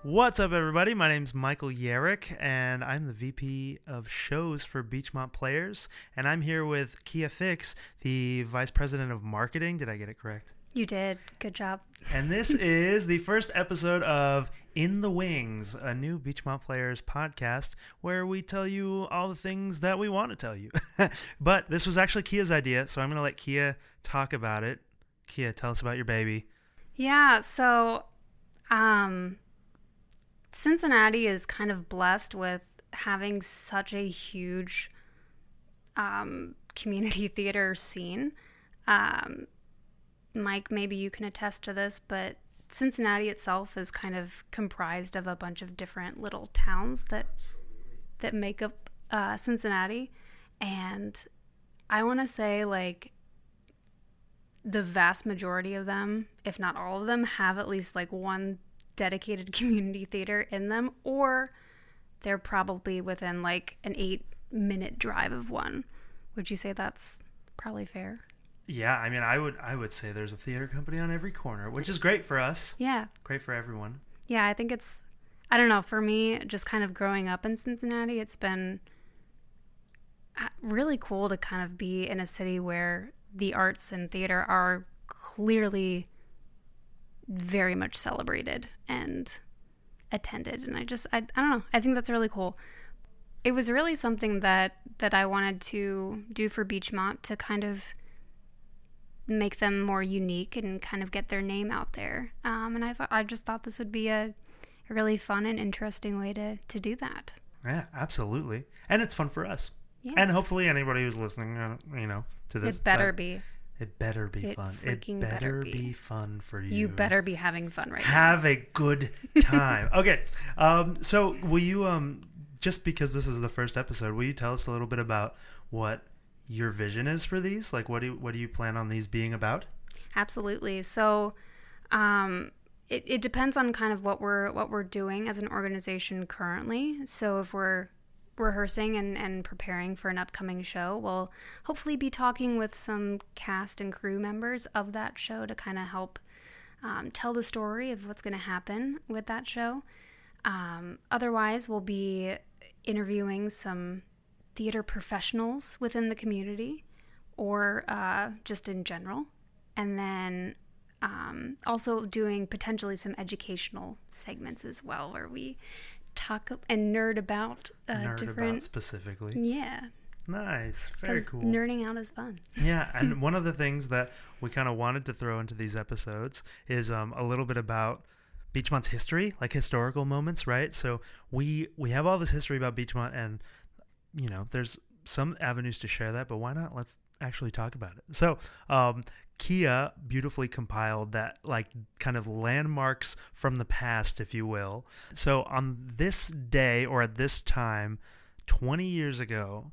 What's up, everybody? My name's Michael Yerrick, and I'm the VP of Shows for Beachmont Players, and I'm here with Kiya Fix, the Vice President of Marketing. Did I get it correct? You did. Good job. And this is the first episode of In the Wings, a new Beachmont Players podcast where we tell you all the things that we want to tell you. But this was actually Kia's idea, so I'm going to let Kiya talk about it. Kiya, tell us about your baby. Yeah, so Cincinnati is kind of blessed with having such a huge community theater scene. Mike, maybe you can attest to this, but Cincinnati itself is kind of comprised of a bunch of different little towns that make up Cincinnati. And I want to say, like, the vast majority of them, if not all of them, have at least like one dedicated community theater in them, or they're probably within like an 8-minute drive of one. Would you say that's probably fair? Yeah, I mean, I would say there's a theater company on every corner, which is great for us. Yeah. Great for everyone. Yeah, I think it's, I don't know, for me, just kind of growing up in Cincinnati, it's been really cool to kind of be in a city where the arts and theater are clearly very much celebrated and attended. And I don't know, I think that's really cool. It was really something that I wanted to do for Beachmont to kind of make them more unique and kind of get their name out there. And I just thought this would be a really fun and interesting way to do that. Yeah, absolutely. And it's fun for us. Yeah. And hopefully anybody who's listening, to this. It better be. It better be fun. Freaking it better be fun for you. You better be having fun right now. Have a good time. Okay. So will you, just because this is the first episode, will you tell us a little bit about what your vision is for these? Like, what do you plan on these being about? Absolutely. So, it depends on kind of what we're doing as an organization currently. So if we're rehearsing and preparing for an upcoming show, we'll hopefully be talking with some cast and crew members of that show to kind of help tell the story of what's going to happen with that show. Otherwise, we'll be interviewing some theater professionals within the community or just in general. And then also doing potentially some educational segments as well, where we talk and nerd about different specifically. Yeah. Nice. Very cool. Nerding out is fun. Yeah, and one of the things that we kind of wanted to throw into these episodes is a little bit about Beachmont's history, like historical moments, right? So we have all this history about Beachmont, and there's some avenues to share that, but why not? Let's actually talk about it. So, Kiya beautifully compiled that, like, kind of landmarks from the past, if you will. So on this day, or at this time, 20 years ago,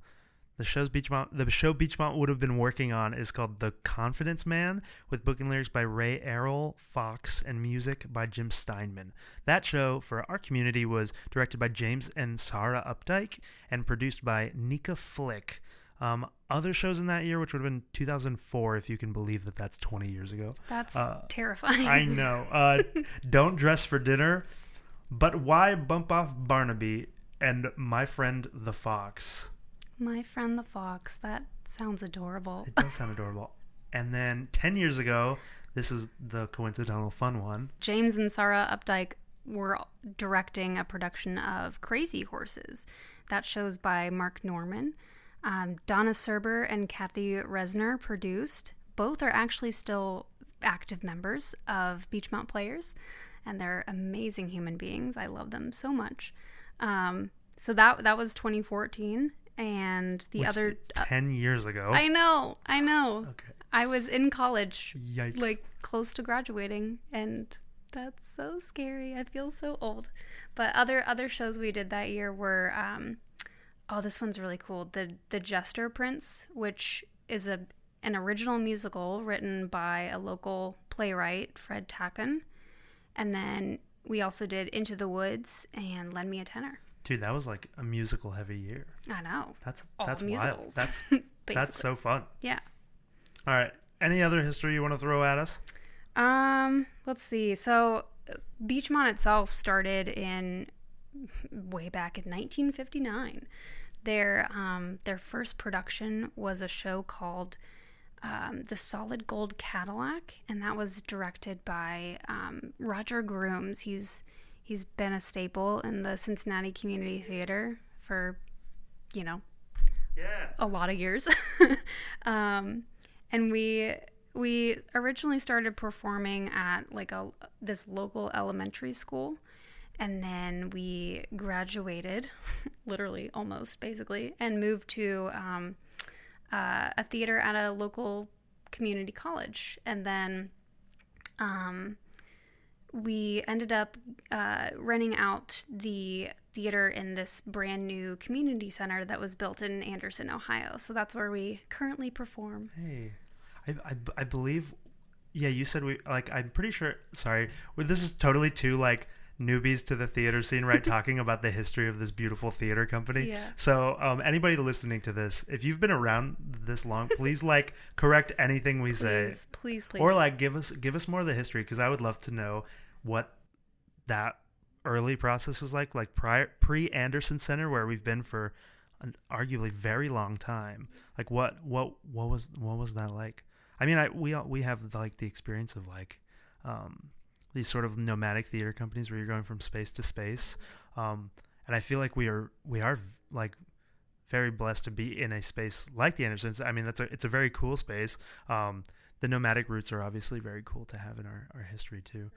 the show Beachmont would have been working on is called The Confidence Man, with booking lyrics by Ray Errol Fox and music by Jim Steinman. That show for our community was directed by James and Sarah Updike and produced by Nika Flick. Other shows in that year, which would have been 2004, if you can believe that that's 20 years ago. That's terrifying. I know. Don't Dress for Dinner, But Why Bump Off Barnaby, and My Friend the Fox. My Friend the Fox. That sounds adorable. It does sound adorable. And then 10 years ago, this is the coincidental fun one. James and Sarah Updike were directing a production of Crazy Horses. That show's by Mark Norman. Donna Serber and Kathy Resner produced. Both are actually still active members of Beachmont Players, and they're amazing human beings. I love them so much. So that was 2014, and the other 10 years ago. I know. Okay. I was in college, Yikes. like close to graduating, and that's so scary. I feel so old. But other shows we did that year were this one's really cool. The Jester Prince, which is an original musical written by a local playwright, Fred Tacken. And then we also did Into the Woods and Lend Me a Tenor. Dude, that was like a musical heavy year. I know. That's musicals. Wild. That's so fun. Yeah. All right. Any other history you want to throw at us? Let's see. So Beachmont itself started in way back in 1959. Their first production was a show called The Solid Gold Cadillac, and that was directed by Roger Grooms. He's been a staple in the Cincinnati Community Theater for, you know, Yeah. a lot of years. And we originally started performing at like this local elementary school, and then we graduated, literally almost basically, and moved to a theater at a local community college, and then we ended up renting out the theater in this brand new community center that was built in Anderson, Ohio. So that's where we currently perform. Hey, I believe, yeah, you said we, like, I'm pretty sure, sorry, well, this is totally two, like, newbies to the theater scene, right? Talking about the history of this beautiful theater company. Yeah. So, anybody listening to this, if you've been around this long, please, like, correct anything we say. Please. Or, like, give us more of the history, because I would love to know what that early process was like pre-Anderson Center, where we've been for an arguably very long time. Like, what was that like? I mean, we have like the experience of like these sort of nomadic theater companies where you're going from space to space, and I feel like we are like very blessed to be in a space like the Andersons. I mean, it's a very cool space. The nomadic roots are obviously very cool to have in our history too.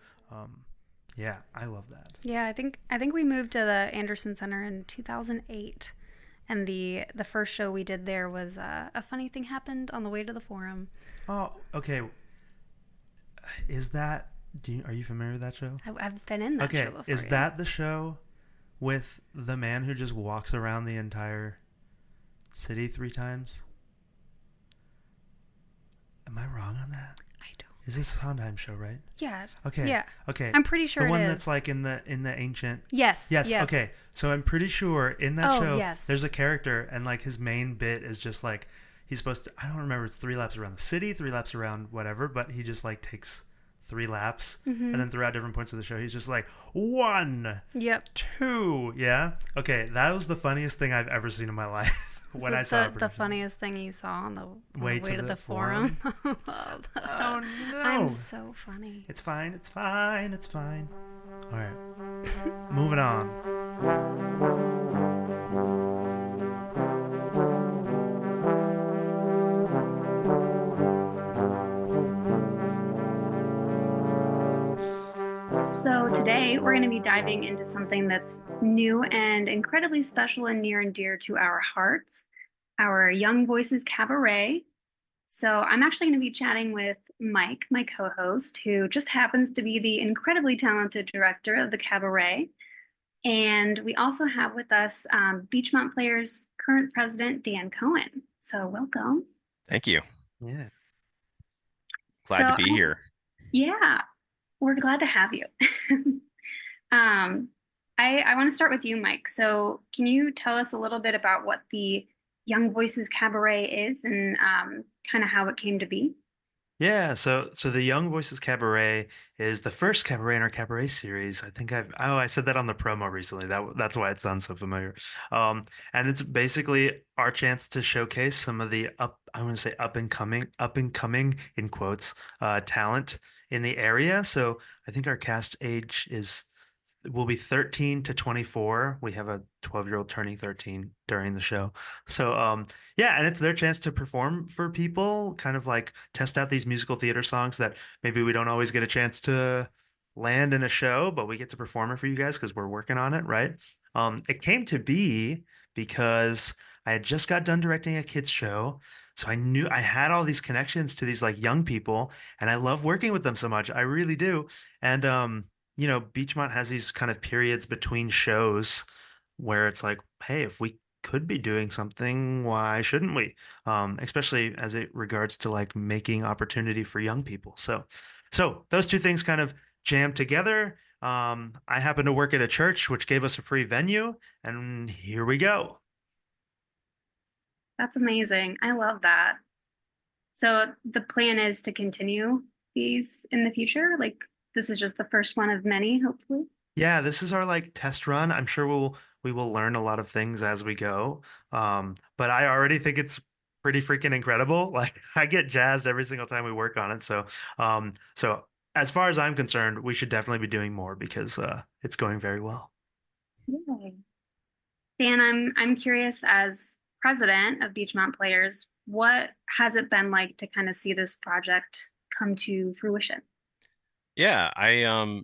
Yeah, I love that. Yeah, I think we moved to the Anderson Center in 2008. And the first show we did there was A Funny Thing Happened on the Way to the Forum. Oh, okay. Is that... are you familiar with that show? I've been in that show before. Okay, is that the show with the man who just walks around the entire city 3 times? Am I wrong on that? I don't. Is this a Sondheim show, right? Yeah. Okay. Yeah. Okay. I'm pretty sure the one it is. that's like in the ancient... Yes. Okay. So I'm pretty sure in that show, yes. there's a character, and like his main bit is just like, he's supposed to, I don't remember, it's 3 laps around the city, 3 laps around whatever, but he just like takes 3 laps, and then throughout different points of the show, he's just like, 1, Yep. 2, yeah? Okay, that was the funniest thing I've ever seen in my life. When I saw the funniest thing you saw on the way to the forum. oh no. I'm so funny. It's fine. All right. Moving on. So today we're going to be diving into something that's new and incredibly special and near and dear to our hearts, our Young Voices Cabaret. So I'm actually going to be chatting with Mike, my co-host, who just happens to be the incredibly talented director of the cabaret. And we also have with us Beachmont Players' current president, Dan Cohen. So welcome. Thank you. Yeah. Glad to be here. Yeah, we're glad to have you. I want to start with you, Mike. So can you tell us a little bit about what the Young Voices Cabaret is and kind of how it came to be? Yeah, so the Young Voices Cabaret is the first cabaret in our cabaret series. I think I said that on the promo recently. That's why it sounds so familiar. And it's basically our chance to showcase some of the I want to say up and coming in quotes, talent in the area. So I think our cast age will be 13 to 24. We have a 12-year-old turning 13 during the show. So yeah, and it's their chance to perform for people, kind of like test out these musical theater songs that maybe we don't always get a chance to land in a show, but we get to perform it for you guys because we're working on it, right? It came to be because I had just got done directing a kids show. So I knew I had all these connections to these like young people, and I love working with them so much. I really do. And Beachmont has these kind of periods between shows where it's like, hey, if we could be doing something, why shouldn't we? Especially as it regards to like making opportunity for young people. So those two things kind of jammed together. I happen to work at a church, which gave us a free venue, and here we go. That's amazing. I love that. So the plan is to continue these in the future, like this is just the first one of many, hopefully. Yeah, this is our like test run. I'm sure we will learn a lot of things as we go. But I already think it's pretty freaking incredible. Like I get jazzed every single time we work on it. So as far as I'm concerned, we should definitely be doing more because it's going very well. Yay. Dan, I'm curious as president of Beachmont Players, what has it been like to kind of see this project come to fruition? Yeah, I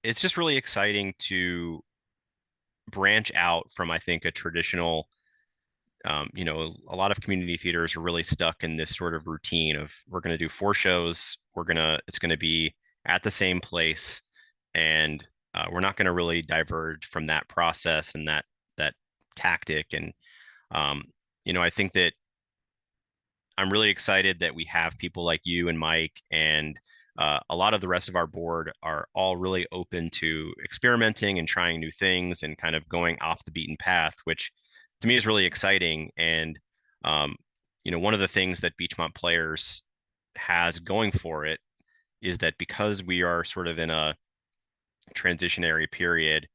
it's just really exciting to branch out from I think a traditional a lot of community theaters are really stuck in this sort of routine of we're going to do 4 shows, it's going to be at the same place, and we're not going to really diverge from that process and that tactic. And um, I think that I'm really excited that we have people like you and Mike and a lot of the rest of our board are all really open to experimenting and trying new things and kind of going off the beaten path, which to me is really exciting. And um, one of the things that Beachmont Players has going for it is that because we are sort of in a transitionary period,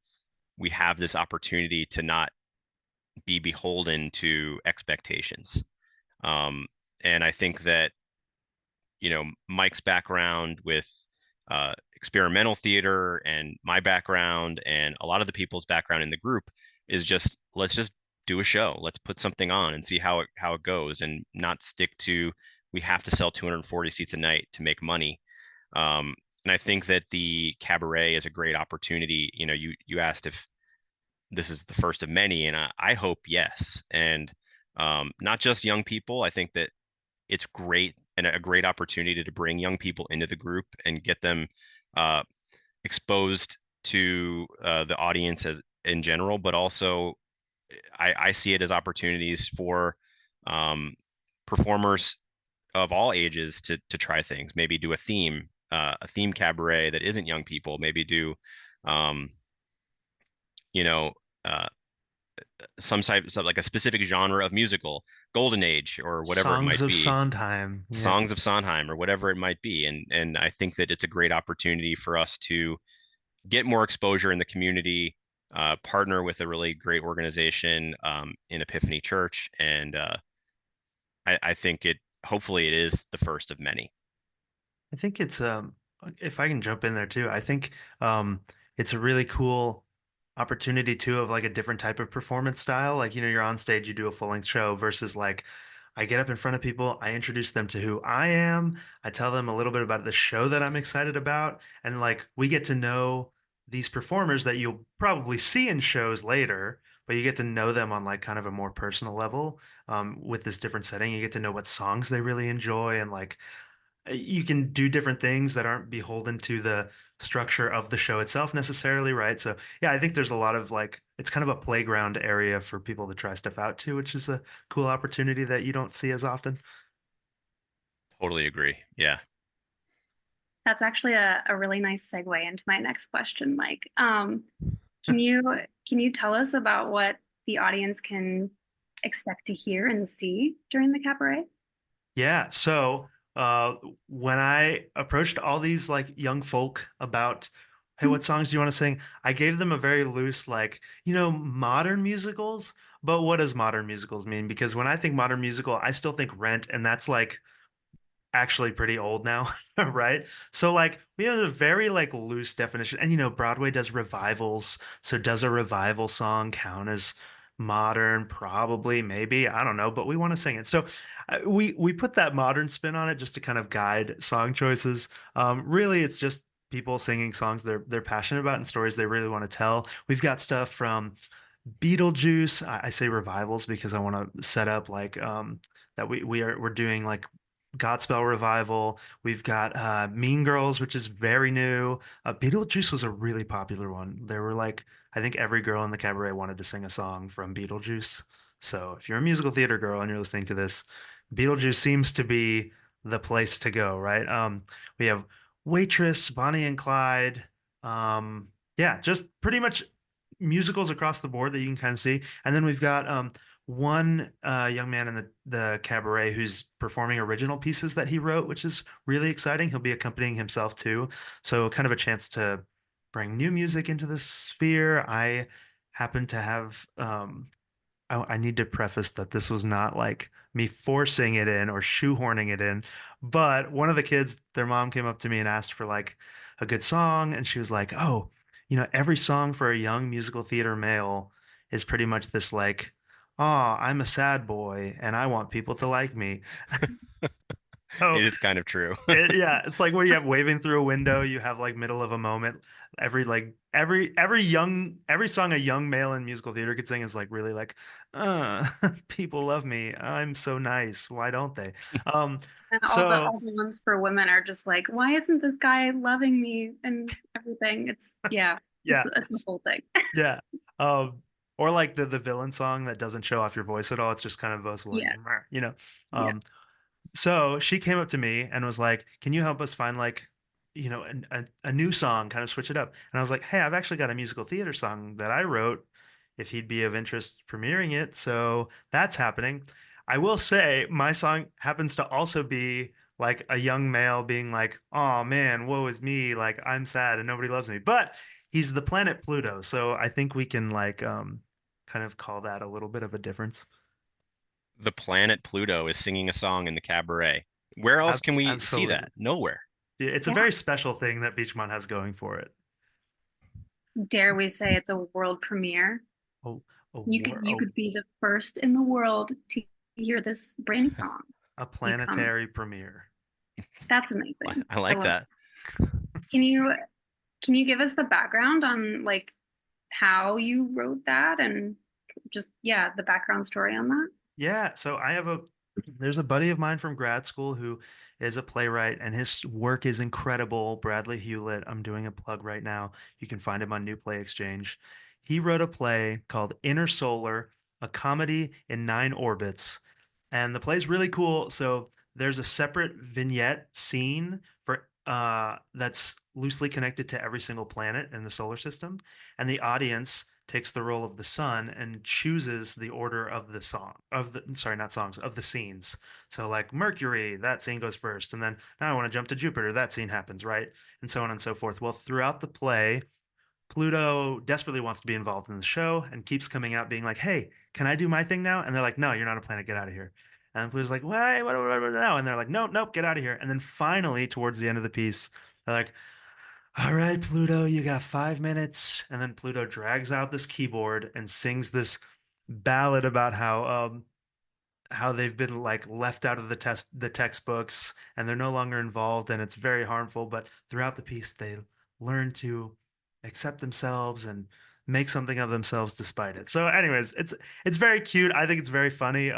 we have this opportunity to not be beholden to expectations. Um, and I think that Mike's background with experimental theater and my background and a lot of the people's background in the group is just let's just do a show. Let's put something on and see how it goes and not stick to we have to sell 240 seats a night to make money. And I think that the cabaret is a great opportunity. You asked if this is the first of many, and I hope yes. And not just young people. I think that it's great and a great opportunity to bring young people into the group and get them uh, exposed to the audience as in general, but also I see it as opportunities for um, performers of all ages to try things. Maybe do a theme cabaret that isn't young people. Maybe do um, you know uh, some type of like a specific genre of musical, Golden Age or whatever it Songs might of be, Sondheim. Yeah. Songs of Sondheim or whatever it might be. And I think that it's a great opportunity for us to get more exposure in the community, partner with a really great organization in Epiphany Church, and I think it hopefully it is the first of many. I think it's if I can jump in there too, I think it's a really cool opportunity too of like a different type of performance style. Like, you're on stage, you do a full-length show versus like I get up in front of people, I introduce them to who I am, I tell them a little bit about the show that I'm excited about, and like we get to know these performers that you'll probably see in shows later, but you get to know them on like kind of a more personal level with this different setting. You get to know what songs they really enjoy and like you can do different things that aren't beholden to the structure of the show itself necessarily, right? So yeah, I think there's a lot of like it's kind of a playground area for people to try stuff out too, which is a cool opportunity that you don't see as often. Totally agree. Yeah. That's actually a really nice segue into my next question, Mike. Can you can you tell us about what the audience can expect to hear and see during the cabaret? Yeah, so uh when I approached all these like young folk about hey, what songs do you want to sing? I gave them a very loose like, modern musicals, but what does modern musicals mean? Because when I think modern musical, I still think Rent, and that's like actually pretty old now, right? So like we have a very like loose definition, and Broadway does revivals. So does a revival song count as modern? Probably, maybe, I don't know, but we want to sing it. So we put that modern spin on it just to kind of guide song choices. Really, it's just people singing songs they're passionate about and stories they really want to tell. We've got stuff from Beetlejuice. I say revivals because I want to set up like that we're doing like Godspell revival. We've got Mean Girls, which is very new. Beetlejuice was a really popular one. There were like I think every girl in the cabaret wanted to sing a song from Beetlejuice. So if you're a musical theater girl and you're listening to this, Beetlejuice seems to be the place to go, right? We have Waitress, Bonnie and Clyde. Yeah, just pretty much musicals across the board that you can kind of see. And then we've got one young man in the cabaret who's performing original pieces that he wrote, which is really exciting. He'll be accompanying himself too. So kind of a chance to bring new music into the sphere. I happen to have I need to preface that this was not like me forcing it in or shoehorning it in, but one of the kids, their mom came up to me and asked for like a good song, and she was like, "Oh, every song for a young musical theater male is pretty much this like, oh, I'm a sad boy and I want people to like me." Oh, It is kind of true. yeah, it's like when you have waving through a window, you have like middle of a moment. Every song a young male in musical theater could sing is like really like, uh, people love me. I'm so nice. Why don't they? Um, And so all the ones for women are just like, why isn't this guy loving me and everything? It's yeah, yeah, it's a whole thing. yeah. Um, or like the villain song that doesn't show off your voice at all. It's just kind of us like, Yeah, "Meh," you know. yeah. Um, So she came up to me and was like, "Can you help us find like, a new song, kind of switch it up?" And I was like, "Hey, I've actually got a musical theater song that I wrote. If he'd be of interest premiering it, so that's happening." I will say my song happens to also be like a young male being like, "Oh man, woe is me, like I'm sad and nobody loves me." But he's the planet Pluto, so I think we can like kind of call that a little bit of a difference. The planet Pluto is singing a song in the cabaret. Where else can we see Absolutely. that? Nowhere. Yeah, it's a Yeah. very special thing that Beachmont has going for it. Dare we say it's a world premiere? Oh, You could be the first in the world to hear this brand new song. a You come. planetary premiere. That's amazing. I I like love that. it. Can you give us the background on like how you wrote that and just yeah, the background story on that? Yeah, so there's a buddy of mine from grad school who is a playwright and his work is incredible. Bradley Hewlett. I'm doing a plug right now. You can find him on New Play Exchange. He wrote a play called Inner Solar, a comedy in 9 orbits. And the play's really cool. So there's a separate vignette scene for that's loosely connected to every single planet in the solar system, and the audience takes the role of the sun and chooses the order of the song of the sorry, not songs, of the scenes. So like Mercury, that scene goes first, and then now I want to jump to Jupiter, that scene happens, right? And so on and so forth. Well, throughout the play, Pluto desperately wants to be involved in the show and keeps coming out being like, "Hey, can I do my thing now?" And they're like, "No, you're not a planet. Get out of here." And Pluto's like, "Wait, what now?" And they're like, "Nope, nope, get out of here." And then finally, towards the end of the piece, they're like, "All right, Pluto, you got 5 minutes." And then Pluto drags out this keyboard and sings this ballad about how they've been like left out of the textbooks and they're no longer involved and it's very harmful, but throughout the piece they learn to accept themselves and make something of themselves despite it. So anyways, it's very cute. I think it's very funny.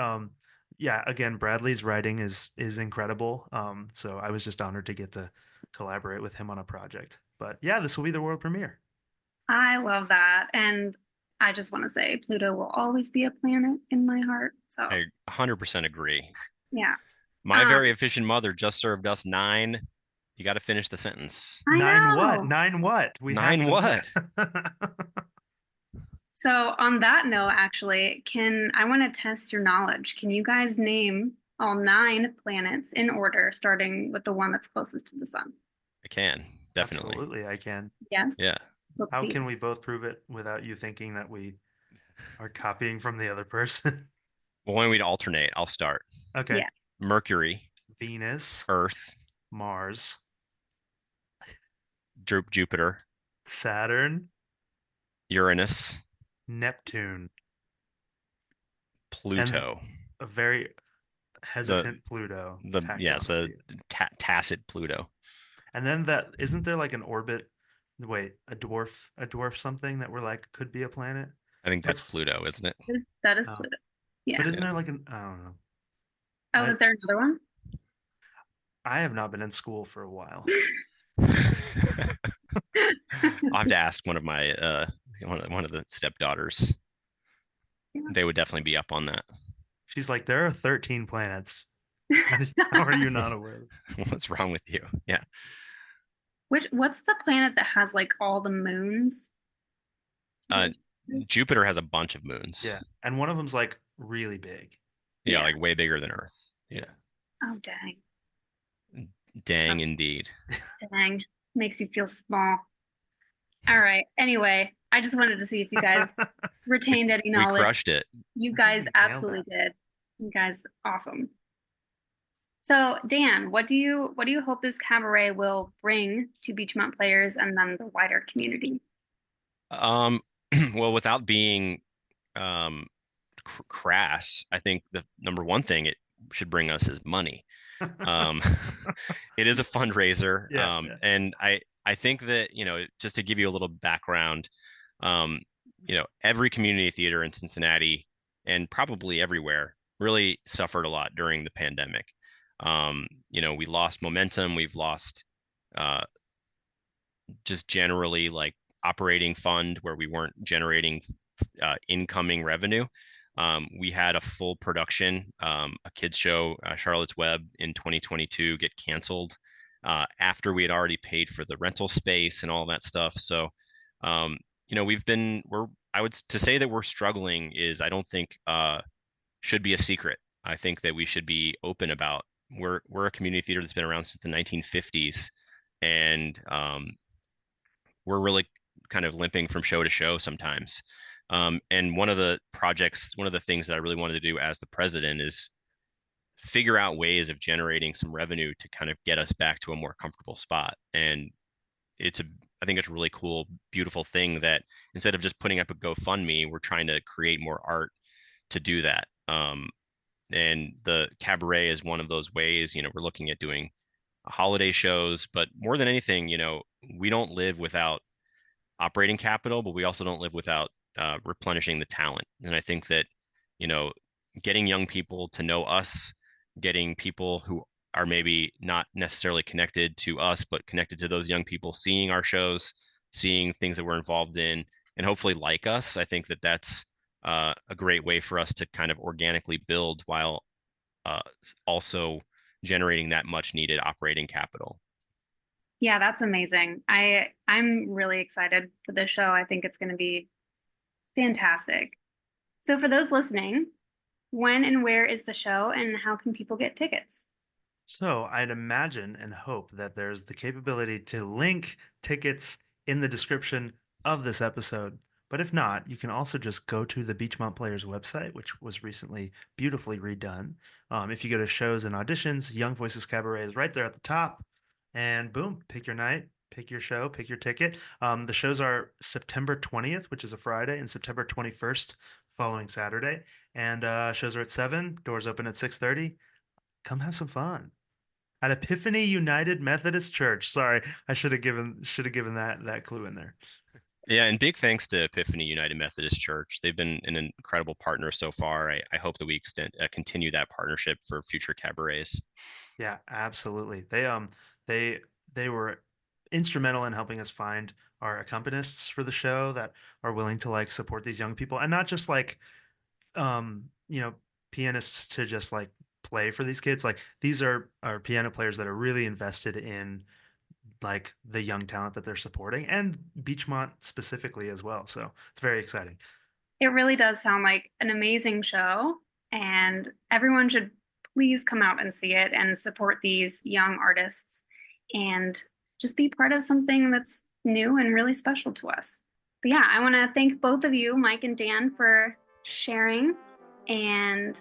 Yeah, again, Bradley's writing is incredible. So I was just honored to get to collaborate with him on a project. But yeah, this will be the world premiere. I love that. And I just want to say Pluto will always be a planet in my heart. So, I 100% agree. yeah. My Um, very efficient mother just served us 9. You got to finish the sentence. I Nine what? know. Nine what? We have 9 to. what? So, on that note, actually, can I want to test your knowledge? Can you guys name all 9 planets in order, starting with the one that's closest to the sun? I can, definitely. Absolutely, I can. Yes. Yeah. Let's How see. can we both prove it without you thinking that we are copying from the other person? Well, when we'd alternate, I'll start. Okay. Yeah. Mercury, Venus, Earth, Mars, Jupiter, Saturn, Uranus, Neptune, and Pluto. a very The hesitant Pluto, yes, a tactily. tacit Pluto. And then that isn't there like an orbit? Wait, a dwarf something that we're like could be a planet? I think that's What's Pluto, isn't it? That is oh, Pluto. but Yeah. isn't Yeah. there like an I don't know. Oh, I is there another one? I have not been in school for a while. I'll have to ask one of my one of the stepdaughters. Yeah. They would definitely be up on that. She's like, there are 13 planets. How are you not aware? What's wrong with you? Yeah. What's the planet that has like all the moons? Uh, Jupiter has a bunch of moons. Yeah. And one of them's like really big. Yeah, Yeah. like way bigger than Earth. Yeah. Oh, dang. Dang, indeed. Dang. Makes you feel small. All right. Anyway, I just wanted to see if you guys retained any We knowledge. crushed it. You I think guys we nailed absolutely that. did. You guys, awesome. So, Dan, what do you hope this cabaret will bring to Beachmont players and then the wider community? Um, well, without being um, crass, I think the number one thing it should bring us is money. Um, it is a fundraiser, Yeah. and I think that just to give you a little background, um, every community theater in Cincinnati and probably everywhere really suffered a lot during the pandemic. We lost momentum, we've lost uh, just generally like operating fund where we weren't generating incoming revenue. We had a full production, a kids show, Charlotte's Web in 2022 get canceled after we had already paid for the rental space and all that stuff. So, I would to say that we're struggling is I don't think should be a secret. I think that we should be open about we're a community theater that's been around since the 1950s, and we're really kind of limping from show to show sometimes. And one of the things that I really wanted to do as the president is figure out ways of generating some revenue to kind of get us back to a more comfortable spot. And I think it's a really cool, beautiful thing that instead of just putting up a GoFundMe, we're trying to create more art to do that. And the cabaret is one of those ways. We're looking at doing holiday shows, but more than anything, we don't live without operating capital, but we also don't live without replenishing the talent. And I think that, getting young people to know us, getting people who are maybe not necessarily connected to us, but connected to those young people, seeing our shows, seeing things that we're involved in, and hopefully like us. I think that that's a great way for us to kind of organically build while also generating that much needed operating capital. Yeah, that's amazing. I'm really excited for this show. I think it's going to be fantastic. So for those listening, when and where is the show and how can people get tickets? So I'd imagine and hope that there's the capability to link tickets in the description of this episode. But if not, you can also just go to the Beachmont Players website, which was recently beautifully redone. If you go to shows and auditions, Young Voices Cabaret is right there at the top. And boom, pick your night, pick your show, pick your ticket. The shows are September 20th, which is a Friday, and September 21st, following Saturday. And shows are at 7, doors open at 6:30. Come have some fun at Epiphany United Methodist Church. Sorry, I should have given that clue in there. Yeah, and big thanks to Epiphany United Methodist Church. They've been an incredible partner so far. I hope that we continue that partnership for future cabarets. Yeah, absolutely. They they were instrumental in helping us find our accompanists for the show that are willing to like support these young people and not just like um you know pianists to just like play for these kids. Like these are piano players that are really invested in like the young talent that they're supporting and Beachmont specifically as well. So it's very exciting. It really does sound like an amazing show, and everyone should please come out and see it and support these young artists and just be part of something that's new and really special to us. But yeah, I want to thank both of you, Mike and Dan, for sharing. And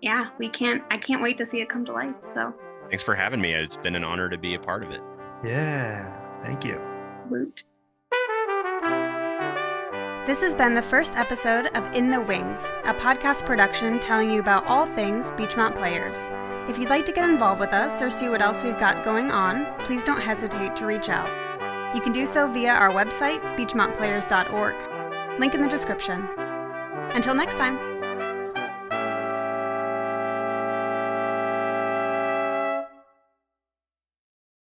yeah, I can't wait to see it come to life. So, Thanks for having me. It's been an honor to be a part of it. Yeah, thank you. woot. This has been the first episode of In the Wings, a podcast production telling you about all things Beachmont Players. If you'd like to get involved with us or see what else we've got going on, please don't hesitate to reach out. You can do so via our website, beachmontplayers.org. Link in the description. Until next time.